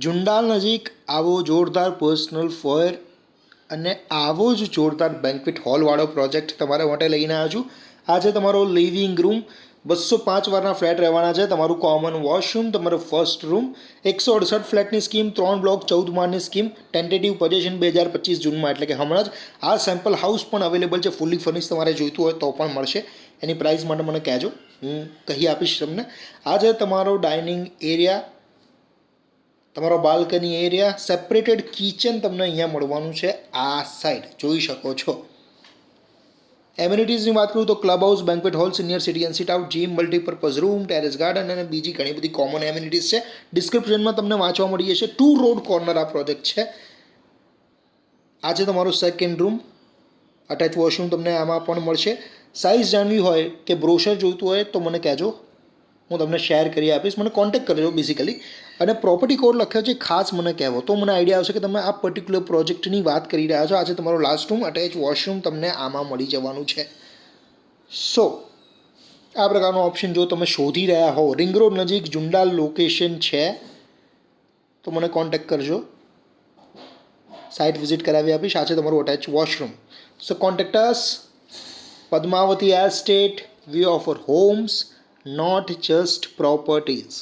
જુંડાલ નજીક આવો જોરદાર પર્સનલ ફોયર અને આવો જ જોરદાર બેન્ક્વેટ હોલવાળો પ્રોજેક્ટ તમારા માટે લઈને આવ્યો છું. આ છે તમારો લિવિંગ રૂમ. 205 વારના ફ્લેટ રહેવાના છે. તમારું કોમન વોશરૂમ, તમારો ફર્સ્ટ રૂમ. 168 ફ્લેટની સ્કીમ, 3 બ્લોક, 14 માળની સ્કીમ. ટેન્ટેટિવ પોઝિશન 2025 જૂનમાં, એટલે કે હમણાં જ આ સેમ્પલ હાઉસ પણ અવેલેબલ છે. ફૂલી ફર્નિશ તમારે જોઈતું હોય તો પણ મળશે. એની પ્રાઇસ માટે મને કહેજો, હું કહી આપીશ તમને. આ છે તમારો ડાઇનિંગ એરિયા, તમારો બાલ્કની એરિયા. સેપરેટેડ કિચન તમને અહીંયા મળવાનું છે. આ સાઈડ જોઈ શકો છો. એમ્યુનિટીઝની વાત કરું તો club house, banquet hall, senior citizen sit out, gym, multipurpose room, terrace garden અને બીજી ઘણી બધી કોમન એમ્યુનિટીઝ છે. ડિસ્ક્રિપ્શનમાં તમને વાંચવા મળી જશે. 2 રોડ કોર્નર આ પ્રોજેક્ટ છે. આ છે તમારો સેકન્ડ રૂમ. અટેચ વોશરૂમ તમને આમાં પણ મળશે. સાઇઝ જાણવી હોય કે બ્રોશર જોઈતું હોય તો મને કહેજો, હું તમને શેર કરી આપીશ. મને કોન્ટેક્ટ કરજો બેઝિકલી. અને પ્રોપર્ટી કોડ લખ્યો છે, ખાસ મને કહેવો તો મને આઈડિયા આવશે કે તમે આ પર્ટિક્યુલર પ્રોજેક્ટની વાત કરી રહ્યા છો. આ છે તમારો લાસ્ટ રૂમ. અટેચ વોશરૂમ તમને આમાં મળી જવાનું છે. સો આ પ્રકારનો ઓપ્શન જો તમે શોધી રહ્યા હો, રિંગ રોડ નજીક જુંડાલ લોકેશન છે, તો મને કોન્ટેક્ટ કરજો. સાઇટ વિઝિટ કરાવી આપીશ. આ છે તમારું attach washroom. So contact us. Padmavati Estate, we offer homes, not just properties.